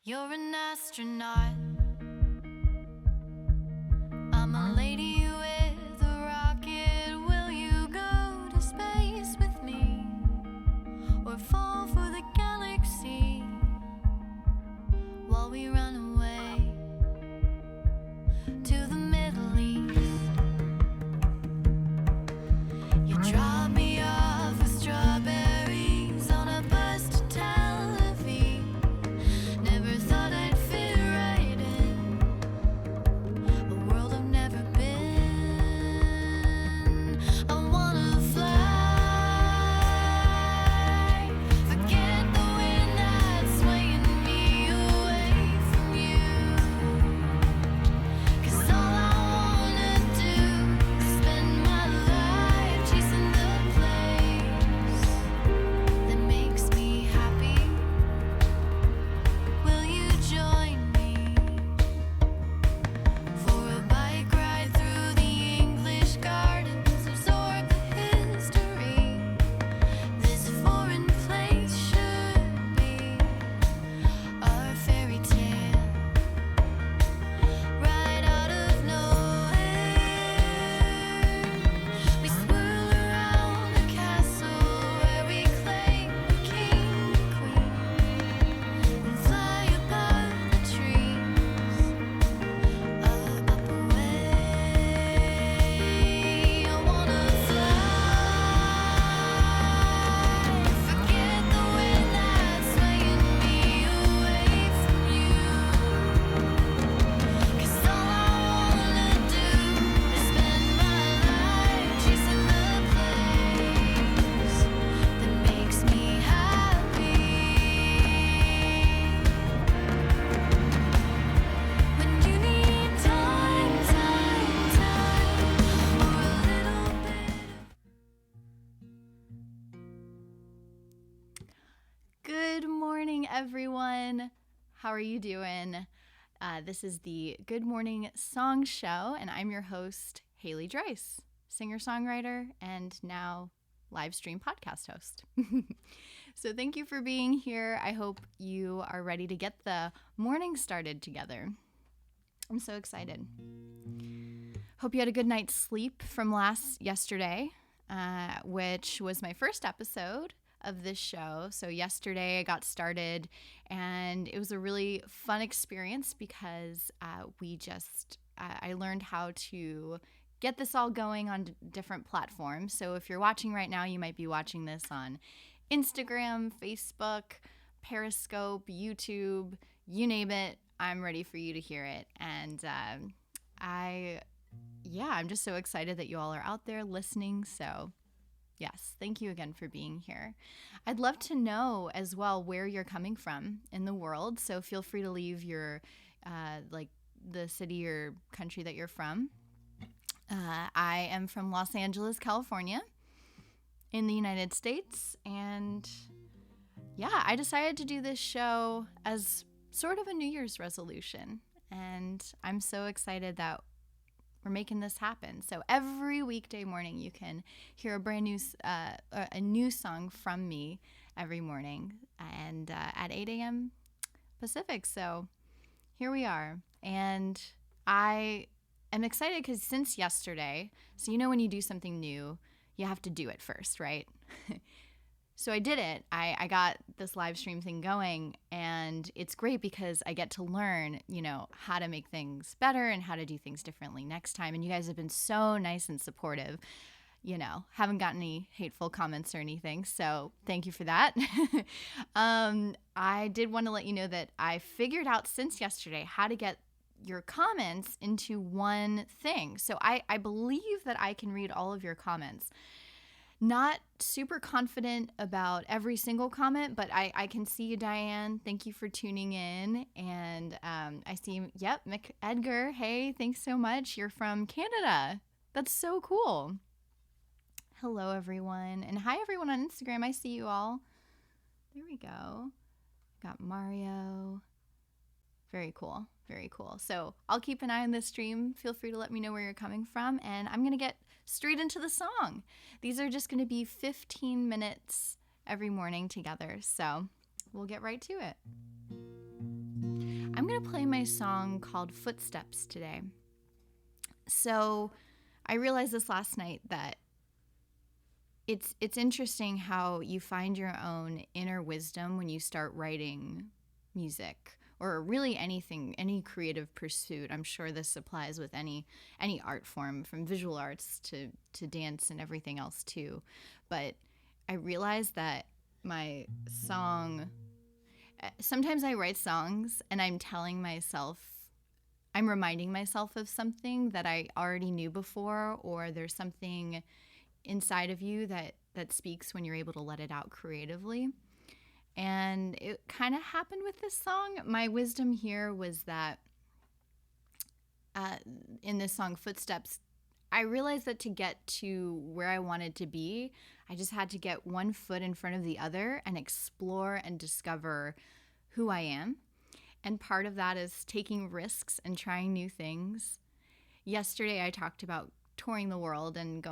You're an astronaut. I'm a lady with a rocket. Will you go to space with me? Or fall for the galaxy while we run away to the Middle East? You drop me off with strawberries on a bus to Tel Aviv. Never thought I'd fit right in a world I've never been. I wanna fly, forget the wind that's swaying me away from you. 'Cause all I wanna do is spend my life chasing the place that makes me happy. Will you join me for a bike ride through the English gardens? Absorb the history. This foreign place should be our fairy tale, right out of nowhere. We swirl around the castle where we claim the king and queen, and fly above the trees, up away. I wanna fly, forget the wind that's swaying me away from you. 'Cause all I wanna do is spend my life chasing the place that makes me happy. When you need time, or a little bit. Good morning, everyone. How are you doing? This is the Good Morning Song Show, and I'm your host, Haley Dreiss, singer-songwriter and now live stream podcast host. So thank you for being here. I hope you are ready to get the morning started together. I'm so excited. Hope you had a good night's sleep from yesterday, which was my first episode of this show. So yesterday I got started, and it was a really fun experience because I learned how to get this all going on different platforms. So if you're watching right now, you might be watching this on Instagram, Facebook, Periscope, YouTube, you name it. I'm ready for you to hear it. And I'm just so excited that you all are out there listening. So yes, thank you again for being here. I'd love to know as well where you're coming from in the world. So feel free to leave your, the city or country that you're from. I am from Los Angeles, California, in the United States. And yeah, I decided to do this show as sort of a New Year's resolution. And I'm so excited that we're making this happen. So every weekday morning, you can hear a new song from me every morning, and at 8 a.m. Pacific. So here we are, and I am excited because since yesterday, so when you do something new, you have to do it first, right? So I did it. I got this live stream thing going, and it's great because I get to learn, how to make things better and how to do things differently next time. And you guys have been so nice and supportive. Haven't gotten any hateful comments or anything. So thank you for that. I did want to let you know that I figured out since yesterday how to get your comments into one thing. So I believe that I can read all of your comments. Not super confident about every single comment, but I can see you, Diane. Thank you for tuning in. And I see, Mick Edgar. Hey, thanks so much. You're from Canada. That's so cool. Hello, everyone. And hi, everyone on Instagram. I see you all. There we go. Got Mario. Very cool. Very cool. So I'll keep an eye on this stream. Feel free to let me know where you're coming from. And I'm going to get straight into the song. These are just going to be 15 minutes every morning together. So we'll get right to it. I'm going to play my song called Footsteps today. So I realized this last night that it's interesting how you find your own inner wisdom when you start writing music, or really anything, any creative pursuit. I'm sure this applies with any art form, from visual arts to dance and everything else too. But I realized that my song, sometimes I write songs and I'm reminding myself of something that I already knew before, or there's something inside of you that speaks when you're able to let it out creatively. And it kind of happened with this song. My wisdom here was that in this song, Footsteps, I realized that to get to where I wanted to be, I just had to get one foot in front of the other and explore and discover who I am. And part of that is taking risks and trying new things. Yesterday, I talked about touring the world and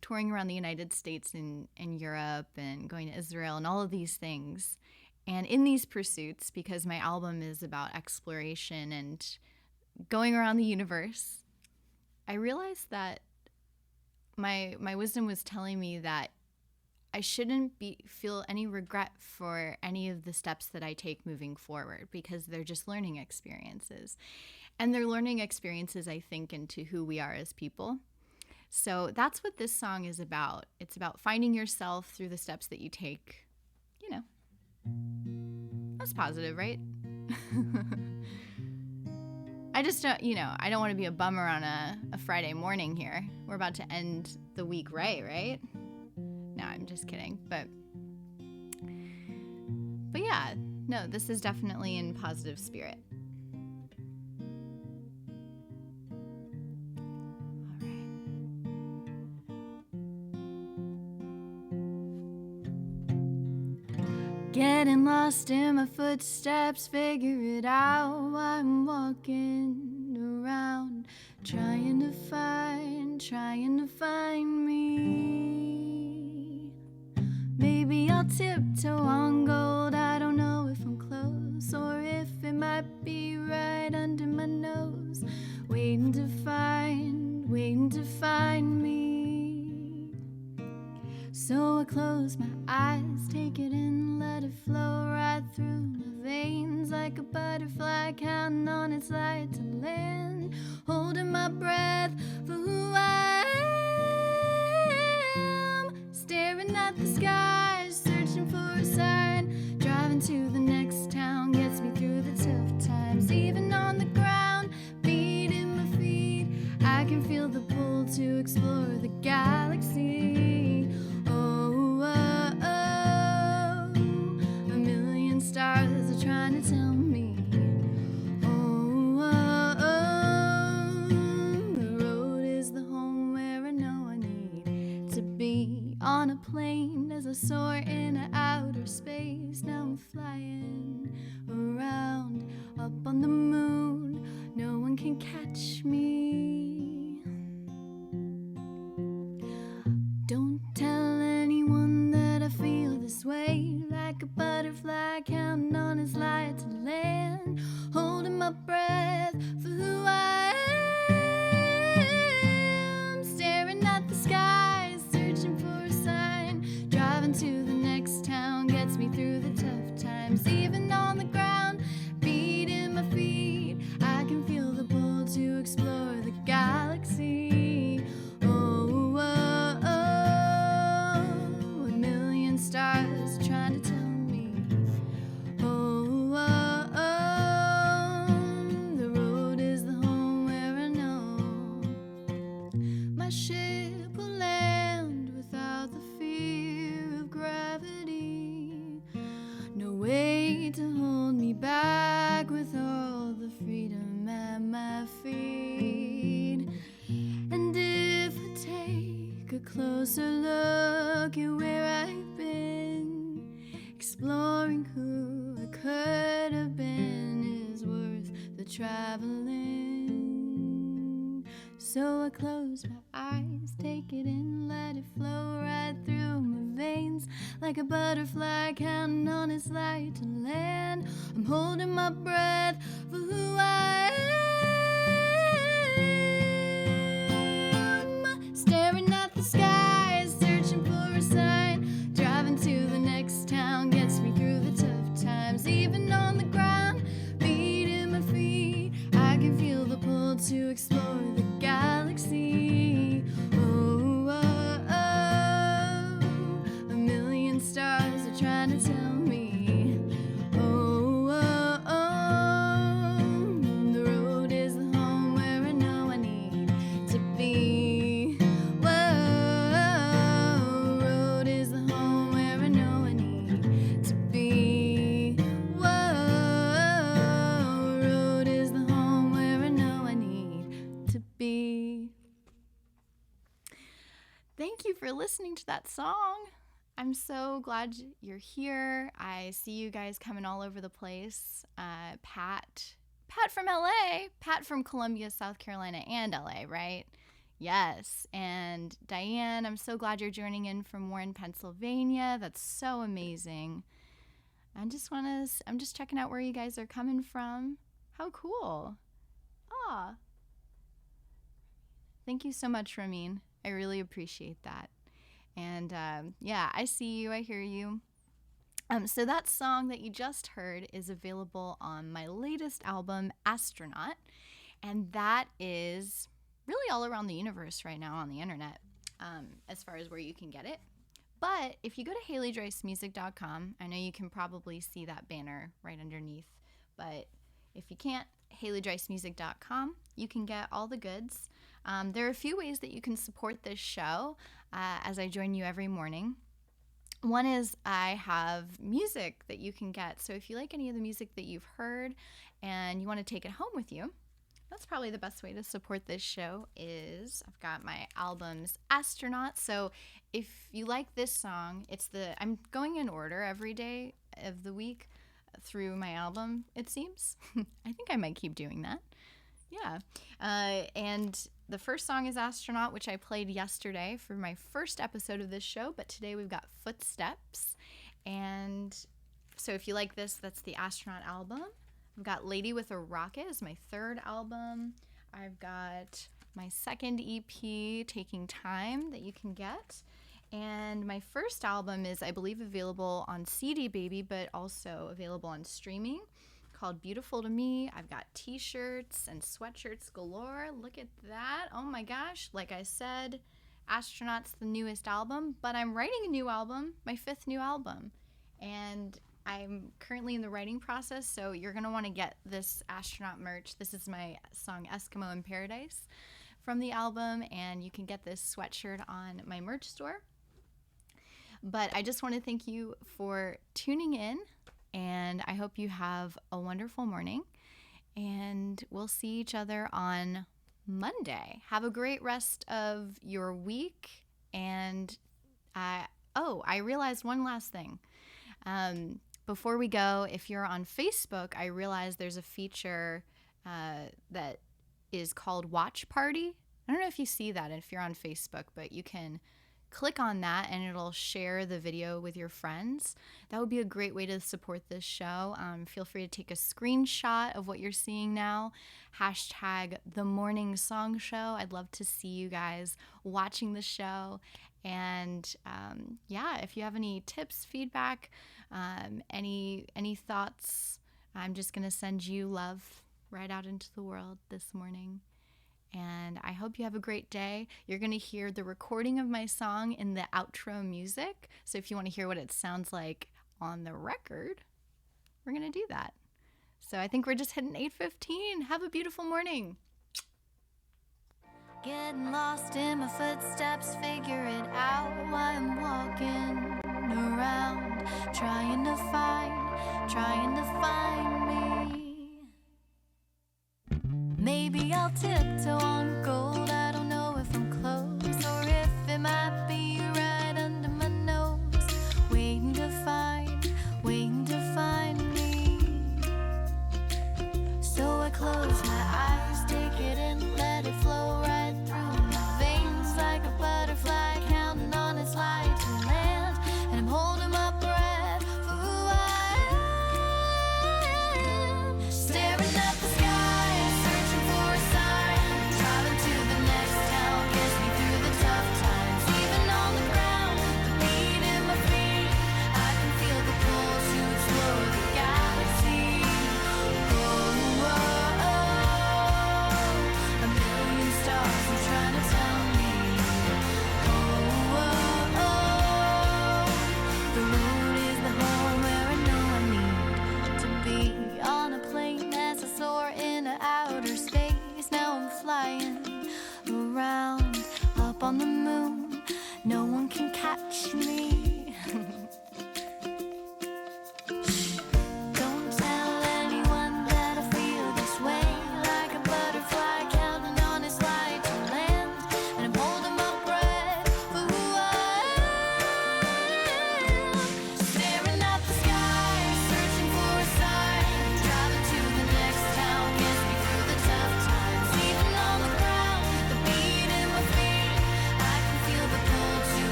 touring around the United States and Europe and going to Israel and all of these things. And in these pursuits, because my album is about exploration and going around the universe, I realized that my wisdom was telling me that I shouldn't feel any regret for any of the steps that I take moving forward, because they're just learning experiences. And they're learning experiences, I think, into who we are as people. So that's what this song is about. It's about finding yourself through the steps that you take. You know, that's positive, right? I just don't, I don't want to be a bummer on a Friday morning here. We're about to end the week right? No, I'm just kidding. But yeah, no, this is definitely in positive spirit. Getting lost in my footsteps, figure it out while I'm walking around, trying to find me. Maybe I'll tiptoe on gold, I don't know if I'm close, or if it might be right under my nose, waiting to find me. So I close my eyes, take it in, let it flow right through my veins, like a butterfly counting on its light to land, holding my breath for who I am, staring at the skies, searching for a sign, driving to the next town, gets me through the tough times, even on the ground, beating my feet, I can feel the pull to explore the galaxy. Stars are trying to tell me, the road is the home where I know I need to be. On a plane as I soar in outer space, now I'm flying around up on the moon, no one can catch me. Don't tell anyone that I feel this way, like a butterfly counting on its light to land, holding my breath for who I am, staring at the skies, searching for a sign, driving to the next town, gets me through the tough times, even on the ground, beating my feet, I can feel the pull to explore the galaxy. A million stars trying to tell me, the road is the home where I know my ship will land without the fear of gravity, no way to hold me back with all the freedom at my feet. And if I take a closer look at where I've been, exploring who I could have been is worth the traveling. So I close my eyes, take it in, let it flow right through my veins, like a butterfly counting on its light to land. I'm holding my breath for who I am. Staring at the sky, searching for a sign. Driving to the next town gets me through the tough times. Even on the ground, beating my feet, I can feel the pull to explore the galaxy. Oh, oh, oh, a million stars are trying to tell me. Oh, oh, oh, the road is the home where I know I need to be. Whoa, road is the home where I know I need to be. Whoa, road is the home where I know I need to be. Thank you for listening to that song. I'm so glad you're here. I see you guys coming all over the place. Pat from LA, Pat from Columbia, South Carolina, and LA, right? Yes. And Diane, I'm so glad you're joining in from Warren, Pennsylvania. That's so amazing. I'm just checking out where you guys are coming from. How cool. Ah. Thank you so much, Ramin. I really appreciate that. And yeah, I see you, I hear you. So that song that you just heard is available on my latest album, Astronaut. And that is really all around the universe right now on the internet, as far as where you can get it. But if you go to HaleyDriceMusic.com, I know you can probably see that banner right underneath. But if you can't, HaleyDriceMusic.com, you can get all the goods. There are a few ways that you can support this show as I join you every morning. One is I have music that you can get. So if you like any of the music that you've heard and you want to take it home with you, that's probably the best way to support this show. Is I've got my albums Astronaut. So if you like this song, I'm going in order every day of the week through my album, it seems. I think I might keep doing that. Yeah. And the first song is Astronaut, which I played yesterday for my first episode of this show, but today we've got Footsteps. And so if you like this, that's the Astronaut album. I've got Lady with a Rocket is my third album. I've got my second EP, Taking Time, that you can get. And my first album is, I believe, available on CD Baby, but also available on streaming, called Beautiful to Me. I've got t-shirts and sweatshirts galore. Look at that. Oh my gosh. Like I said, Astronaut's the newest album, but I'm writing a new album, my 5th new album. And I'm currently in the writing process, so you're going to want to get this Astronaut merch. This is my song Eskimo in Paradise from the album, and you can get this sweatshirt on my merch store. But I just want to thank you for tuning in, and I hope you have a wonderful morning, and we'll see each other on Monday. Have a great rest of your week, and I realized one last thing. Before we go, if you're on Facebook, I realized there's a feature that is called Watch Party. I don't know if you see that if you're on Facebook, but you can click on that and it'll share the video with your friends. That would be a great way to support this show. Feel free to take a screenshot of what you're seeing now. Hashtag The Morning Song Show. I'd love to see you guys watching the show. And yeah, if you have any tips, feedback, any thoughts, I'm just going to send you love right out into the world this morning. And I hope you have a great day. You're going to hear the recording of my song in the outro music. So if you want to hear what it sounds like on the record, we're going to do that. So I think we're just hitting 8:15. Have a beautiful morning. Getting lost in my footsteps, figure it out while I'm walking around, trying to find me. Maybe I'll tiptoe on gold, I don't know if I'm close, or if it might be right under my nose, waiting to find me. So I close my eyes, take it in, let it flow right through my veins like a butterfly counting on its light to land. And I'm holding my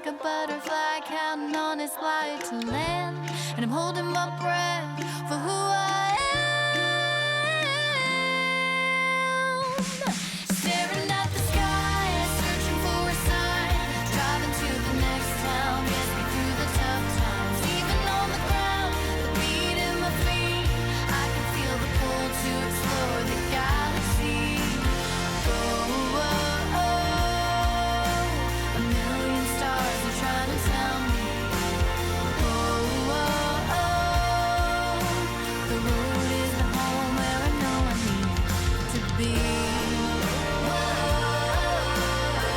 like a butterfly counting on its flight to land. And I'm holding my breath for who I am. Staring at the sky, searching for a sign. Driving to the next town, get me through the tough times. Even on the ground, the beat in my feet, I can feel the pull to explore the galaxy. Oh, oh, oh. A million stars are trying to tell me. Oh, oh, oh. The road is the home where I know I need to be. Oh,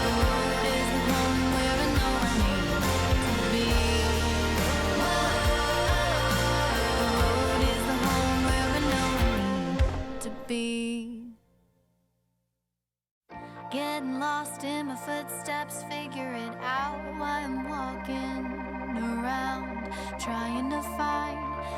the road is the home where I know I need to be. Oh, the road is the home where I know I need to be. Getting lost in my footsteps, figure it out while I'm walking around, trying to find